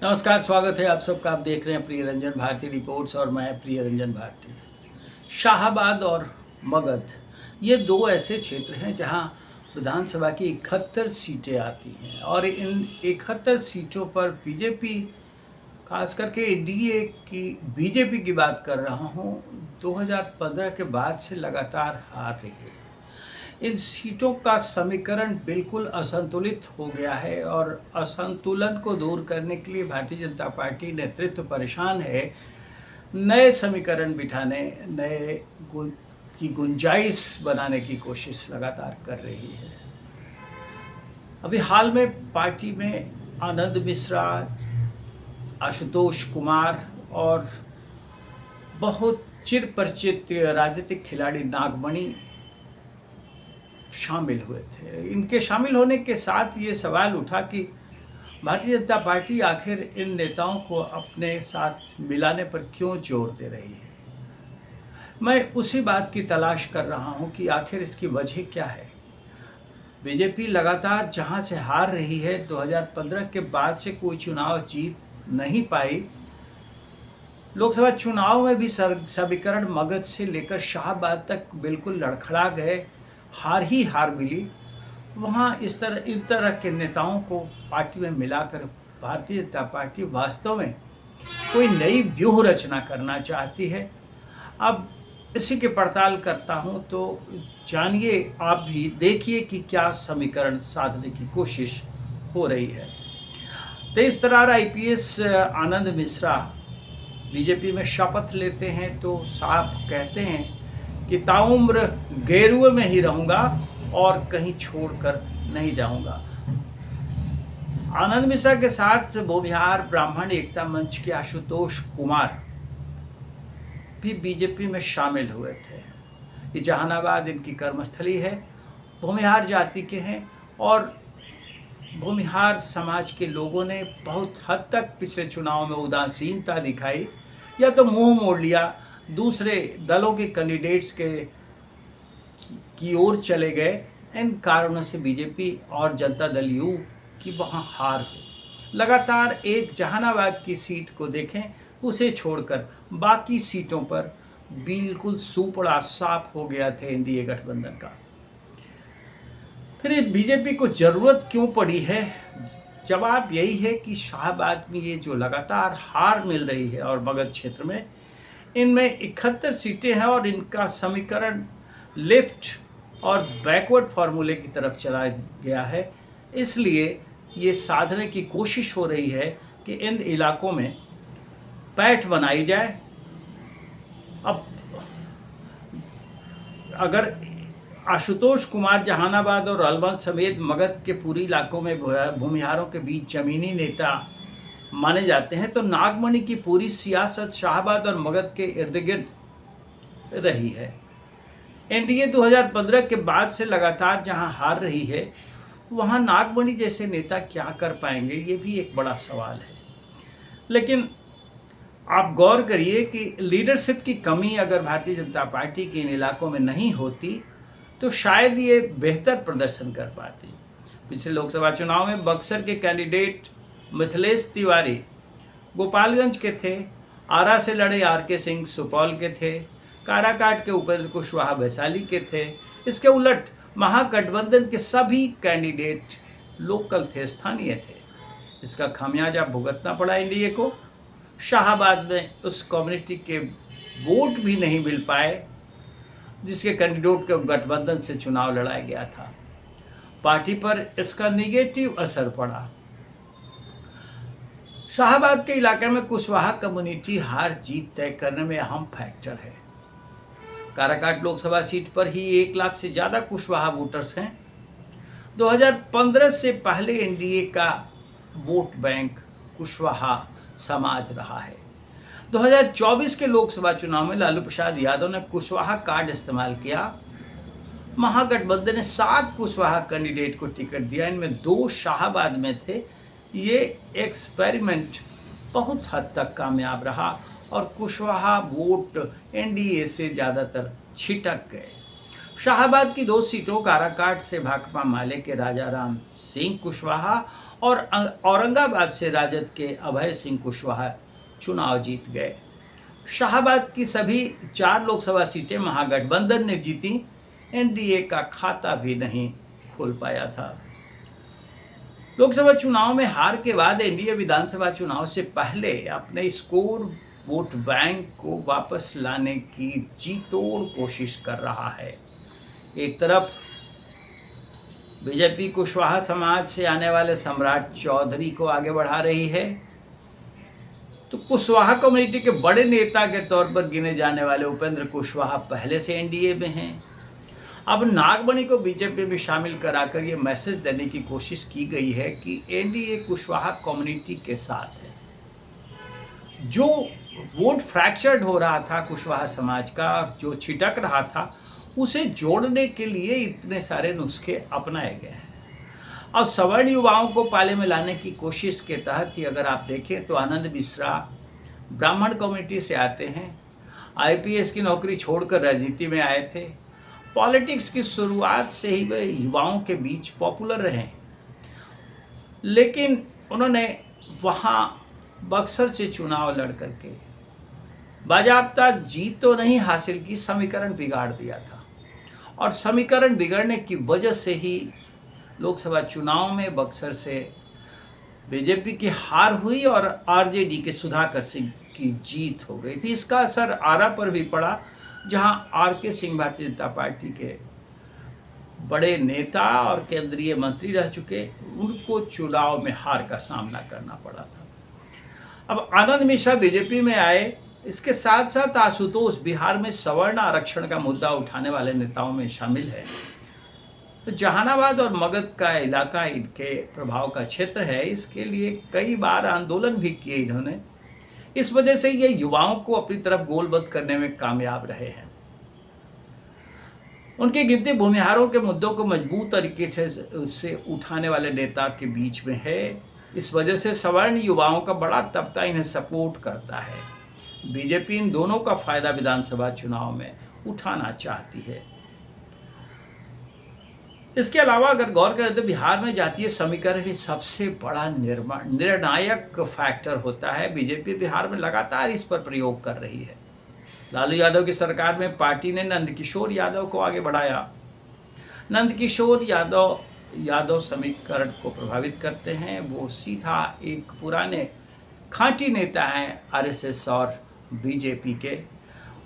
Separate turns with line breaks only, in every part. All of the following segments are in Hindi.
नमस्कार, स्वागत है आप सबका। आप देख रहे हैं प्रिय रंजन भारती रिपोर्ट्स और मैं प्रिय रंजन भारती। शाहाबाद और मगध ये दो ऐसे क्षेत्र हैं जहां विधानसभा की 71 सीटें आती हैं और इन 71 सीटों पर बीजेपी, खास करके एनडीए की बीजेपी की बात कर रहा हूं, 2015 के बाद से लगातार हार रही है। इन सीटों का समीकरण बिल्कुल असंतुलित हो गया है और असंतुलन को दूर करने के लिए भारतीय जनता पार्टी नेतृत्व परेशान है। नए समीकरण बिठाने, की गुंजाइश बनाने की कोशिश लगातार कर रही है। अभी हाल में पार्टी में आनंद मिश्रा, आशुतोष कुमार और बहुत चिर परिचित राजनीतिक खिलाड़ी नागमणि शामिल हुए थे। इनके शामिल होने के साथ ये सवाल उठा कि भारतीय जनता पार्टी आखिर इन नेताओं को अपने साथ मिलाने पर क्यों जोर दे रही है। मैं उसी बात की तलाश कर रहा हूं कि आखिर इसकी वजह क्या है। बीजेपी लगातार जहां से हार रही है, 2015 के बाद से कोई चुनाव जीत नहीं पाई। लोकसभा चुनाव में भी समीकरण मगध से लेकर शाहाबाद तक बिल्कुल लड़खड़ा गए, हार मिली। वहाँ इन तरह के नेताओं को पार्टी में मिलाकर भारतीय जनता पार्टी वास्तव में कोई नई व्यूह रचना करना चाहती है। अब इसी की पड़ताल करता हूँ, तो जानिए, आप भी देखिए कि क्या समीकरण साधने की कोशिश हो रही है। तेज तर्रार आईपीएस आनंद मिश्रा बीजेपी में शपथ लेते हैं तो साफ कहते हैं कि ताउम्र गेरुए में ही रहूंगा और कहीं छोड़कर नहीं जाऊंगा। आनंद मिश्रा के साथ भूमिहार ब्राह्मण एकता मंच के आशुतोष कुमार भी बीजेपी में शामिल हुए थे। ये जहानाबाद इनकी कर्मस्थली है, भूमिहार जाति के हैं और भूमिहार समाज के लोगों ने बहुत हद तक पिछले चुनाव में उदासीनता दिखाई या तो मुंह मोड़ लिया, दूसरे दलों के कैंडिडेट्स की ओर चले गए। इन कारणों से बीजेपी और जनता दल यू की वहाँ हार हुई। लगातार एक जहानाबाद की सीट को देखें, उसे छोड़कर बाकी सीटों पर बिल्कुल सुपड़ा साफ हो गया थे एनडीए गठबंधन का। फिर बीजेपी को जरूरत क्यों पड़ी है? जवाब यही है कि शाहाबाद में ये जो लगातार हार मिल रही है और मगध क्षेत्र में, इनमें 71 सीटें हैं और इनका समीकरण लेफ्ट और बैकवर्ड फार्मूले की तरफ चला गया है। इसलिए ये साधने की कोशिश हो रही है कि इन इलाकों में पैठ बनाई जाए। अब अगर आशुतोष कुमार जहानाबाद और अलवर समेत मगध के पूरी इलाकों में भूमिहारों के बीच जमीनी नेता माने जाते हैं, तो नागमणि की पूरी सियासत शाहाबाद और मगध के इर्द गिर्द रही है। एनडीए 2015 के बाद से लगातार जहां हार रही है, वहां नागमणि जैसे नेता क्या कर पाएंगे, ये भी एक बड़ा सवाल है। लेकिन आप गौर करिए कि लीडरशिप की कमी अगर भारतीय जनता पार्टी के इन इलाकों में नहीं होती तो शायद ये बेहतर प्रदर्शन कर पाती। पिछले लोकसभा चुनाव में बक्सर के कैंडिडेट मिथिलेश तिवारी गोपालगंज के थे, आरा से लड़े आरके सिंह सुपौल के थे, काराकाट के उपेंद्र कुशवाहा वैशाली के थे। इसके उलट महागठबंधन के सभी कैंडिडेट लोकल थे, स्थानीय थे। इसका खामियाजा भुगतना पड़ा एनडीए को। शाहाबाद में उस कम्युनिटी के वोट भी नहीं मिल पाए जिसके कैंडिडेट को गठबंधन से चुनाव लड़ाया गया था। पार्टी पर इसका निगेटिव असर पड़ा। शाहाबाद के इलाके में कुशवाहा कम्युनिटी हार जीत तय करने में अहम फैक्टर है। काराकाट लोकसभा सीट पर ही 1 लाख से ज़्यादा कुशवाहा वोटर्स हैं। 2015 से पहले एनडीए का वोट बैंक कुशवाहा समाज रहा है। 2024 के लोकसभा चुनाव में लालू प्रसाद यादव ने कुशवाहा कार्ड इस्तेमाल किया। महागठबंधन ने 7 कुशवाहा कैंडिडेट को टिकट दिया, इनमें 2 शाहाबाद में थे। ये एक्सपेरिमेंट बहुत हद तक कामयाब रहा और कुशवाहा वोट एनडीए से ज़्यादातर छिटक गए। शाहाबाद की 2 सीटों काराकाट से भाकपा माले के राजाराम सिंह कुशवाहा और औरंगाबाद से राजद के अभय सिंह कुशवाहा चुनाव जीत गए। शाहाबाद की सभी 4 लोकसभा सीटें महागठबंधन ने जीती। एनडीए का खाता भी नहीं खोल पाया था। लोकसभा चुनाव में हार के बाद एनडीए विधानसभा चुनाव से पहले अपने स्कोर वोट बैंक को वापस लाने की जी तोड़ कोशिश कर रहा है। एक तरफ बीजेपी कुशवाहा समाज से आने वाले सम्राट चौधरी को आगे बढ़ा रही है, तो कुशवाहा कम्युनिटी के बड़े नेता के तौर पर गिने जाने वाले उपेंद्र कुशवाहा पहले से एनडीए में हैं। अब नागमणि को बीजेपी में शामिल कराकर ये मैसेज देने की कोशिश की गई है कि एनडीए कुशवाहा कम्युनिटी के साथ है। जो वोट फ्रैक्चर्ड हो रहा था कुशवाहा समाज का, जो छिटक रहा था, उसे जोड़ने के लिए इतने सारे नुस्खे अपनाए गए हैं। अब सवर्ण युवाओं को पाले में लाने की कोशिश के तहत ही अगर आप देखें तो आनंद मिश्रा ब्राह्मण कम्युनिटी से आते हैं, आईपीएस की नौकरी छोड़कर राजनीति में आए थे। पॉलिटिक्स की शुरुआत से ही वे युवाओं के बीच पॉपुलर रहे, लेकिन उन्होंने वहाँ बक्सर से चुनाव लड़ करके बाजाबता जीत तो नहीं हासिल की, समीकरण बिगाड़ दिया था। और समीकरण बिगड़ने की वजह से ही लोकसभा चुनाव में बक्सर से बीजेपी की हार हुई और आरजेडी के सुधाकर सिंह की जीत हो गई थी। इसका असर आरा पर भी पड़ा, जहां आरके सिंह भारतीय जनता पार्टी के बड़े नेता और केंद्रीय मंत्री रह चुके, उनको चुनाव में हार का सामना करना पड़ा था। अब आनंद मिश्रा बीजेपी में आए, इसके साथ साथ आशुतोष बिहार में सवर्ण आरक्षण का मुद्दा उठाने वाले नेताओं में शामिल है। तो जहानाबाद और मगध का इलाका इनके प्रभाव का क्षेत्र है, इसके लिए कई बार आंदोलन भी किए इन्होंने। इस वजह से ये युवाओं को अपनी तरफ गोलबद्ध करने में कामयाब रहे हैं। उनकी गिनती भूमिहारों के मुद्दों को मजबूत तरीके से उठाने वाले नेता के बीच में है। इस वजह से सवर्ण युवाओं का बड़ा तबका इन्हें सपोर्ट करता है। बीजेपी इन दोनों का फायदा विधानसभा चुनाव में उठाना चाहती है। इसके अलावा अगर गौर करें तो बिहार में जातीय समीकरण ही सबसे बड़ा निर्णायक फैक्टर होता है। बीजेपी बिहार में लगातार इस पर प्रयोग कर रही है। लालू यादव की सरकार में पार्टी ने नंदकिशोर यादव को आगे बढ़ाया। नंदकिशोर यादव समीकरण को प्रभावित करते हैं। वो सीधा एक पुराने खांटी नेता हैं आरएसएस और बीजेपी के।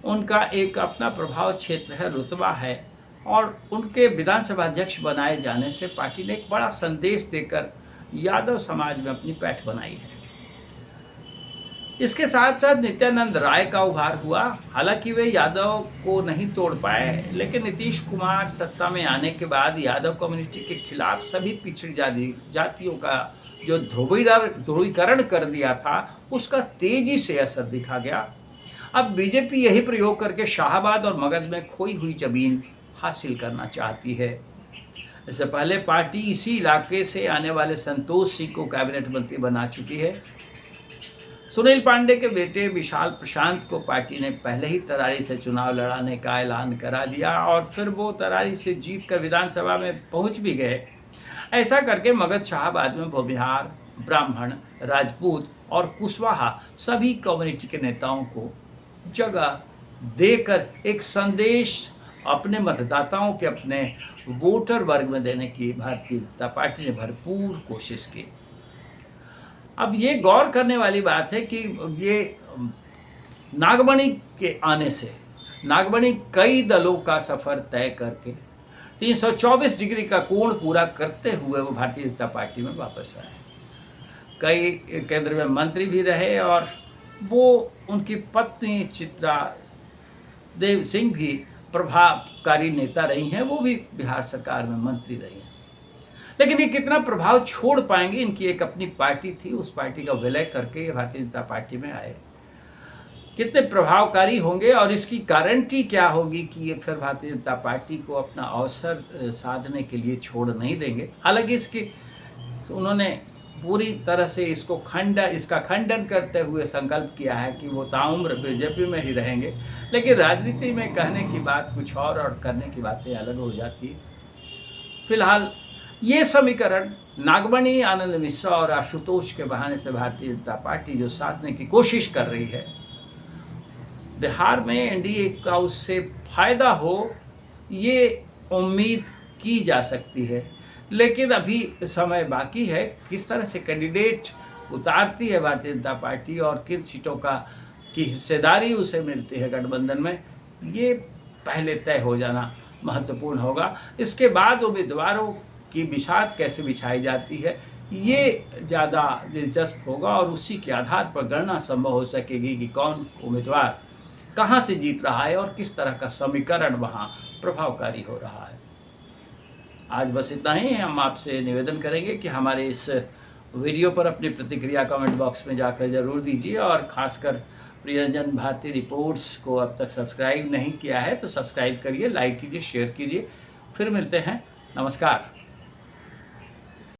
उनका एक अपना प्रभाव क्षेत्र है, रुतबा है, और उनके विधानसभा अध्यक्ष बनाए जाने से पार्टी ने एक बड़ा संदेश देकर यादव समाज में अपनी पैठ बनाई है। इसके साथ साथ नित्यानंद राय का उभार हुआ। हालांकि वे यादव को नहीं तोड़ पाए, लेकिन नीतीश कुमार सत्ता में आने के बाद यादव कम्युनिटी के खिलाफ सभी पिछड़ी जातियों का जो ध्रुवीकरण कर दिया था, उसका तेजी से असर दिखा गया। अब बीजेपी यही प्रयोग करके शाहाबाद और मगध में खोई हुई जमीन हासिल करना चाहती है। इससे पहले पार्टी इसी इलाके से आने वाले संतोष सिंह को कैबिनेट मंत्री बना चुकी है। सुनील पांडे के बेटे विशाल प्रशांत को पार्टी ने पहले ही तरारी से चुनाव लड़ाने का ऐलान करा दिया और फिर वो तरारी से जीतकर विधानसभा में पहुंच भी गए। ऐसा करके मगध शाहाबाद में भूमिहार, ब्राह्मण, राजपूत और कुशवाहा सभी कम्युनिटी के नेताओं को जगह देकर एक संदेश अपने मतदाताओं के, अपने वोटर वर्ग में देने की भारतीय जनता पार्टी ने भरपूर कोशिश की। अब ये गौर करने वाली बात है कि ये नागमणि के आने से नागमणि कई दलों का सफ़र तय करके 324 डिग्री का कोण पूरा करते हुए वो भारतीय जनता पार्टी में वापस आए। कई केंद्र में मंत्री भी रहे और वो उनकी पत्नी चित्रा देव सिंह भी प्रभावकारी नेता रही हैं, वो भी बिहार सरकार में मंत्री रही हैं। लेकिन ये कितना प्रभाव छोड़ पाएंगे, इनकी एक अपनी पार्टी थी, उस पार्टी का विलय करके ये भारतीय जनता पार्टी में आए, कितने प्रभावकारी होंगे और इसकी गारंटी क्या होगी कि ये फिर भारतीय जनता पार्टी को अपना अवसर साधने के लिए छोड़ नहीं देंगे। हालांकि इसकी उन्होंने पूरी तरह से इसका खंडन करते हुए संकल्प किया है कि वो ताउम्र बीजेपी में ही रहेंगे। लेकिन राजनीति में कहने की बात कुछ और करने की बातें अलग हो जाती है। फिलहाल ये समीकरण नागमणि, आनंद मिश्रा और आशुतोष के बहाने से भारतीय जनता पार्टी जो साधने की कोशिश कर रही है, बिहार में एनडीए का उससे फायदा हो, ये उम्मीद की जा सकती है। लेकिन अभी समय बाकी है। किस तरह से कैंडिडेट उतारती है भारतीय जनता पार्टी और किन सीटों की हिस्सेदारी उसे मिलती है गठबंधन में, ये पहले तय हो जाना महत्वपूर्ण होगा। इसके बाद उम्मीदवारों की बिसात कैसे बिछाई जाती है, ये ज़्यादा दिलचस्प होगा और उसी के आधार पर गणना संभव हो सकेगी कि कौन उम्मीदवार कहाँ से जीत रहा है और किस तरह का समीकरण वहाँ प्रभावकारी हो रहा है। आज बस इतना ही। हम आपसे निवेदन करेंगे कि हमारे इस वीडियो पर अपनी प्रतिक्रिया कमेंट बॉक्स में जाकर ज़रूर दीजिए और ख़ासकर प्रियरंजन भारती रिपोर्ट्स को अब तक सब्सक्राइब नहीं किया है तो सब्सक्राइब करिए, लाइक कीजिए, शेयर कीजिए। फिर मिलते हैं। नमस्कार।